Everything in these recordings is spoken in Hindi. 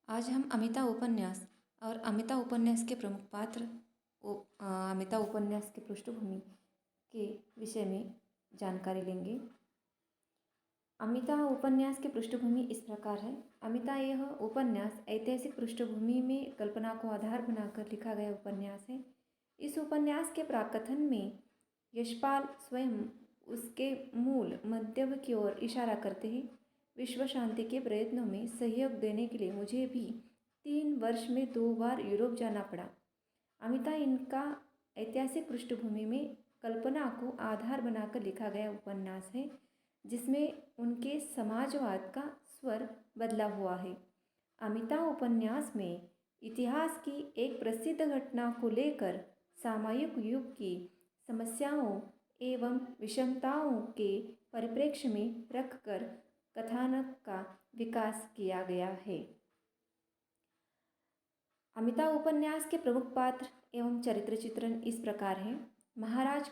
आज हम अमिता उपन्यास और अमिता उपन्यास के प्रमुख पात्र अमिता उपन्यास की पृष्ठभूमि के विषय में जानकारी लेंगे। अमिता उपन्यास की पृष्ठभूमि इस प्रकार है। अमिता यह उपन्यास ऐतिहासिक पृष्ठभूमि में कल्पना को आधार बनाकर लिखा गया उपन्यास है। इस उपन्यास के प्राकथन में यशपाल स्वयं उसके मूल मंतव्य की ओर इशारा करते हैं। विश्व शांति के प्रयत्नों में सहयोग देने के लिए मुझे भी 3 वर्ष में 2 बार यूरोप जाना पड़ा। अमिता इनका ऐतिहासिक पृष्ठभूमि में कल्पना को आधार बनाकर लिखा गया उपन्यास है, जिसमें उनके समाजवाद का स्वर बदला हुआ है। अमिता उपन्यास में इतिहास की एक प्रसिद्ध घटना को लेकर सामयिक युग की समस्याओं एवं विषमताओं के परिप्रेक्ष्य में रखकर कथानक का विकास किया गया है। अमिता उपन्यास के प्रमुख पात्र एवं चरित्र चित्रण इस प्रकार हैं। महाराज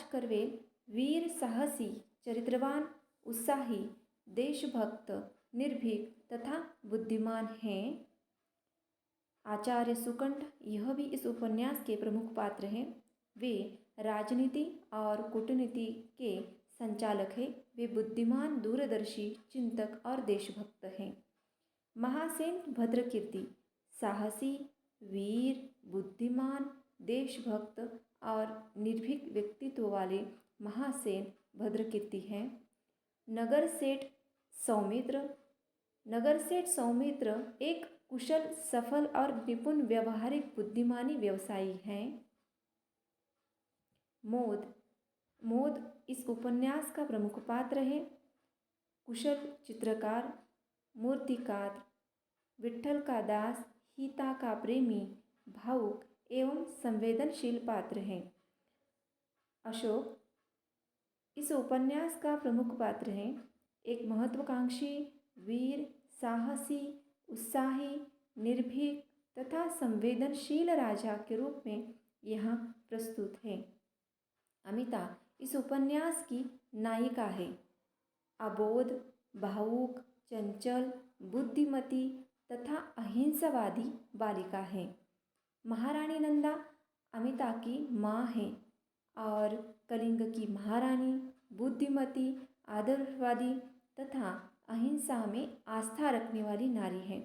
करवेल वीर साहसी, चरित्रवान, उत्साही, देशभक्त, निर्भीक तथा बुद्धिमान हैं। आचार्य सुकंठ यह भी इस उपन्यास के प्रमुख पात्र हैं। वे राजनीति और कूटनीति के संचालक हैं। वे बुद्धिमान, दूरदर्शी, चिंतक और देशभक्त हैं। महासेन भद्रकीर्ति साहसी, वीर, बुद्धिमान, देशभक्त और निर्भीक व्यक्तित्व वाले महासेन भद्रकीर्ति हैं। नगर सेठ सौमित्र एक कुशल, सफल और निपुण व्यवहारिक बुद्धिमानी व्यवसायी हैं। मोद इस उपन्यास का प्रमुख पात्र है। कुशल चित्रकार, मूर्तिकार, विट्ठल का दास, सीता का प्रेमी, भावुक एवं संवेदनशील पात्र हैं। अशोक इस उपन्यास का प्रमुख पात्र है। एक महत्वाकांक्षी, वीर, साहसी, उत्साही, निर्भीक तथा संवेदनशील राजा के रूप में यहाँ प्रस्तुत है। अमिता इस उपन्यास की नायिका है। अबोध, भावुक, चंचल, बुद्धिमती तथा अहिंसावादी बालिका है। महारानी नंदा अमिता की माँ है और कलिंग की महारानी बुद्धिमती, आदर्शवादी तथा अहिंसा में आस्था रखने वाली नारी है।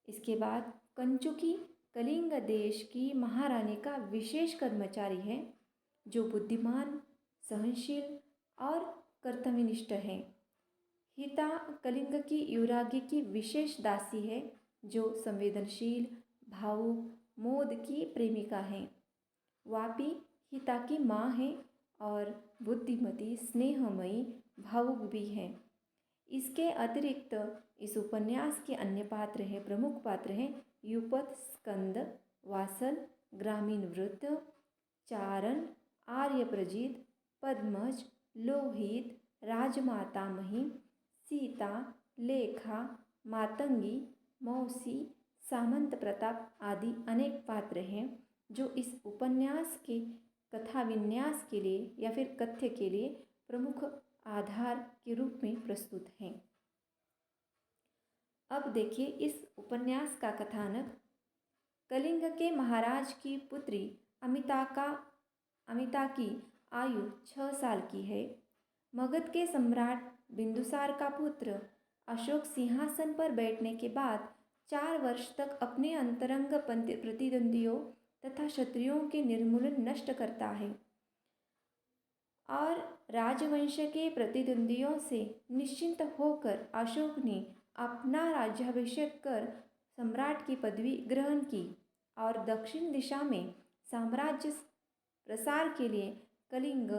इसके बाद कंचुकी कलिंग देश की महारानी का विशेष कर्मचारी है, जो बुद्धिमान, सहनशील और कर्तव्यनिष्ठ है। हिता कलिंग की युवराज्ञी की विशेष दासी है, जो संवेदनशील, भावुक, मोद की प्रेमिका है। वापी हिता की माँ है और बुद्धिमती, स्नेहमयी, भावुक भी है। इसके अतिरिक्त इस उपन्यास के अन्य पात्र हैं, प्रमुख पात्र हैं युपत, स्कंद, वासल, ग्रामीण वृत्त, चारण, आर्यप्रजीत, पद्मज, लोहित, राजमातामही, सीता, लेखा, मातंगी, मौसी, सामंत प्रताप आदि अनेक पात्र हैं, जो इस उपन्यास के कथा विन्यास के लिए या फिर कथ्य के लिए प्रमुख आधार के रूप में प्रस्तुत हैं। अब देखिए इस उपन्यास का कथानक। कलिंग के महाराज की पुत्री अमिता की आयु 6 साल की है। मगध के सम्राट बिंदुसार का पुत्र अशोक सिंहासन पर बैठने के बाद 4 वर्ष तक अपने अंतरंग प्रतिद्वंदियों तथा क्षत्रियों के निर्मूलन नष्ट करता है और राजवंश के प्रतिद्वंदियों से निश्चिंत होकर अशोक ने अपना राज्याभिषेक कर सम्राट की पदवी ग्रहण की और दक्षिण दिशा में साम्राज्य प्रसार के लिए कलिंग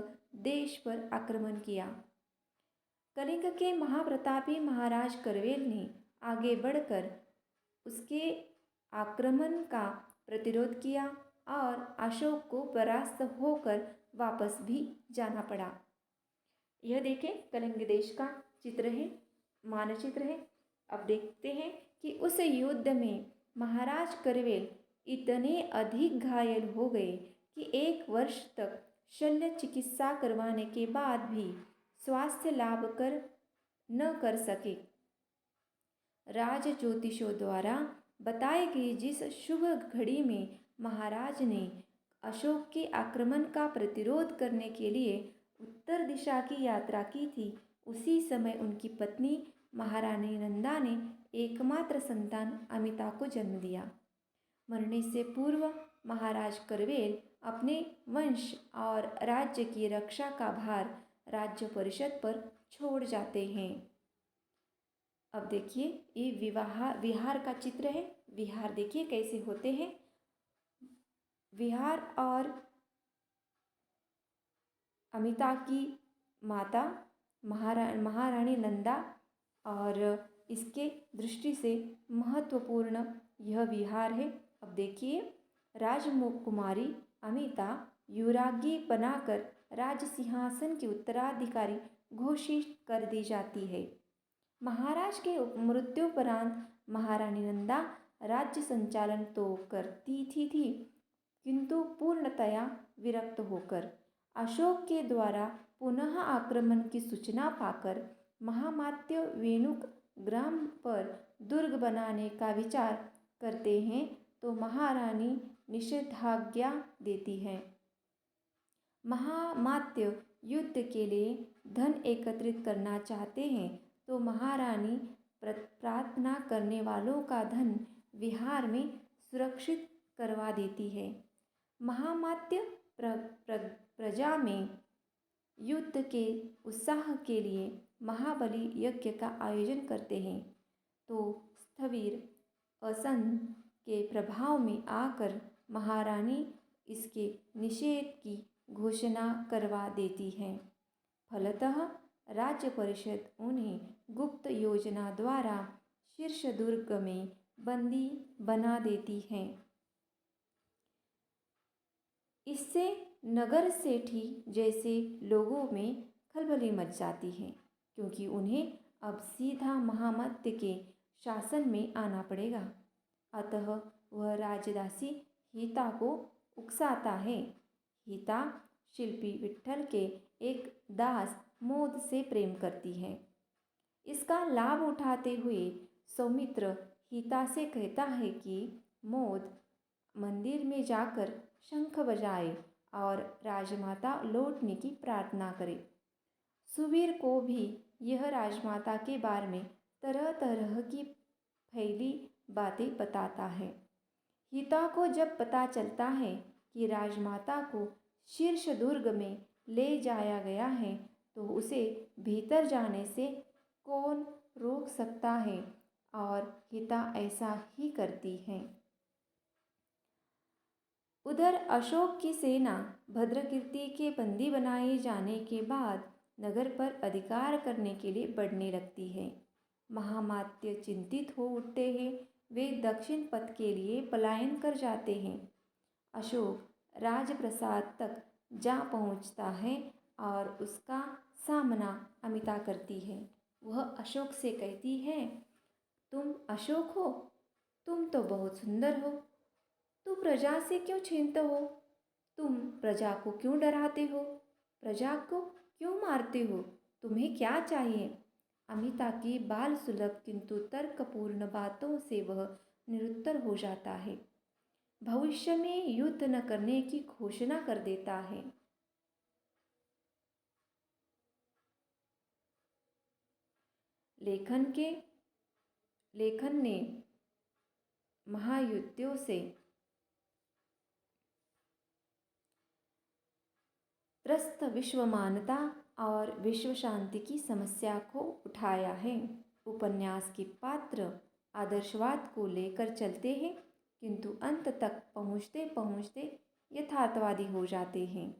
देश पर आक्रमण किया। कलिंग के महाप्रतापी महाराज करवेल ने आगे बढ़कर उसके आक्रमण का प्रतिरोध किया और अशोक को परास्त होकर वापस भी जाना पड़ा। यह देखें कलिंग देश का चित्र है, मानचित्र है। अब देखते हैं कि उस युद्ध में महाराज करवेल इतने अधिक घायल हो गए कि 1 वर्ष तक शल्य चिकित्सा करवाने के बाद भी स्वास्थ्य लाभ न कर सके। राज ज्योतिषों द्वारा बताई गई जिस शुभ घड़ी में महाराज ने अशोक के आक्रमण का प्रतिरोध करने के लिए उत्तर दिशा की यात्रा की थी, उसी समय उनकी पत्नी महारानी नंदा ने एकमात्र संतान अमिता को जन्म दिया। मरने से पूर्व महाराज करवेल अपने वंश और राज्य की रक्षा का भार राज्य परिषद पर छोड़ जाते हैं। अब देखिए ये विहार का चित्र है। विहार देखिए कैसे होते हैं। विहार और अमिता की माता महारानी नंदा और इसके दृष्टि से महत्वपूर्ण यह विहार है। अब देखिए राजकुमारी अमिता युवराज्ञी बनाकर राज सिंहासन की उत्तराधिकारी घोषित कर दी जाती है। महाराज के मृत्युपरांत महारानी नंदा राज्य संचालन तो करती थी किंतु पूर्णतया विरक्त होकर अशोक के द्वारा पुनः आक्रमण की सूचना पाकर महामात्य वेणुक ग्राम पर दुर्ग बनाने का विचार करते हैं तो महारानी निषेधाज्ञा देती है। महामात्य युद्ध के लिए धन एकत्रित करना चाहते हैं तो महारानी प्रार्थना करने वालों का धन विहार में सुरक्षित करवा देती है। महामात्य प्रजा में युद्ध के उत्साह के लिए महाबली यज्ञ का आयोजन करते हैं तो स्थविर असंध के प्रभाव में आकर महारानी इसके निषेध की घोषणा करवा देती है। फलतः राज्य परिषद उन्हें गुप्त योजना द्वारा शीर्ष दुर्ग में बंदी बना देती है। इससे नगर सेठी जैसे लोगों में खलबली मच जाती है क्योंकि उन्हें अब सीधा महामात्य के शासन में आना पड़ेगा। अतः वह राजदासी हिता को उकसाता है। हिता शिल्पी विट्ठल के एक दास मोद से प्रेम करती है। इसका लाभ उठाते हुए सौमित्र हिता से कहता है कि मोद मंदिर में जाकर शंख बजाए और राजमाता लौटने की प्रार्थना करे। सुबीर को भी यह राजमाता के बारे में तरह तरह की फैली बातें बताता है। हिता को जब पता चलता है कि राजमाता को शीर्ष दुर्ग में ले जाया गया है तो उसे भीतर जाने से कौन रोक सकता है और हिता ऐसा ही करती है। उधर अशोक की सेना भद्रकीर्ति के बंदी बनाए जाने के बाद नगर पर अधिकार करने के लिए बढ़ने लगती है। महामात्य चिंतित हो उठते हैं। वे दक्षिण पथ के लिए पलायन कर जाते हैं। अशोक राजप्रसाद तक जा पहुंचता है और उसका सामना अमिता करती है। वह अशोक से कहती है, तुम अशोक हो? तुम तो बहुत सुंदर हो। तुम प्रजा से क्यों छीनते हो? तुम प्रजा को क्यों डराते हो? प्रजा को क्यों मारते हो? तुम्हें क्या चाहिए? अमिता की बाल सुलभ किंतु तर्कपूर्ण बातों से वह निरुत्तर हो जाता है। भविष्य में युद्ध न करने की घोषणा कर देता है। लेखन ने महायुद्धों से त्रस्त विश्व मानवता और विश्व शांति की समस्या को उठाया है। उपन्यास के पात्र आदर्शवाद को लेकर चलते हैं किंतु अंत तक पहुँचते पहुँचते यथार्थवादी हो जाते हैं।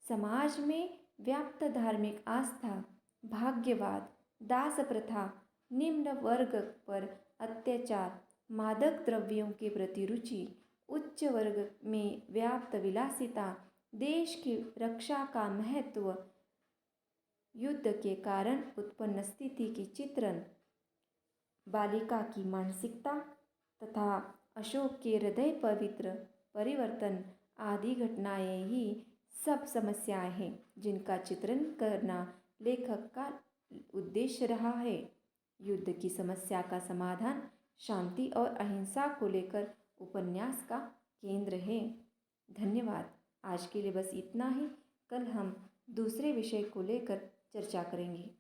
समाज में व्याप्त धार्मिक आस्था, भाग्यवाद, दास प्रथा, निम्न वर्ग पर अत्याचार, मादक द्रव्यों के प्रति रुचि, उच्च वर्ग में व्याप्त विलासिता, देश की रक्षा का महत्व, युद्ध के कारण उत्पन्न स्थिति की चित्रण, बालिका की मानसिकता तथा अशोक के हृदय पवित्र परिवर्तन आदि घटनाएं ही सब समस्याएं हैं जिनका चित्रण करना लेखक का उद्देश्य रहा है। युद्ध की समस्या का समाधान शांति और अहिंसा को लेकर उपन्यास का केंद्र है। धन्यवाद। आज के लिए बस इतना ही। कल हम दूसरे विषय को लेकर चर्चा करेंगे।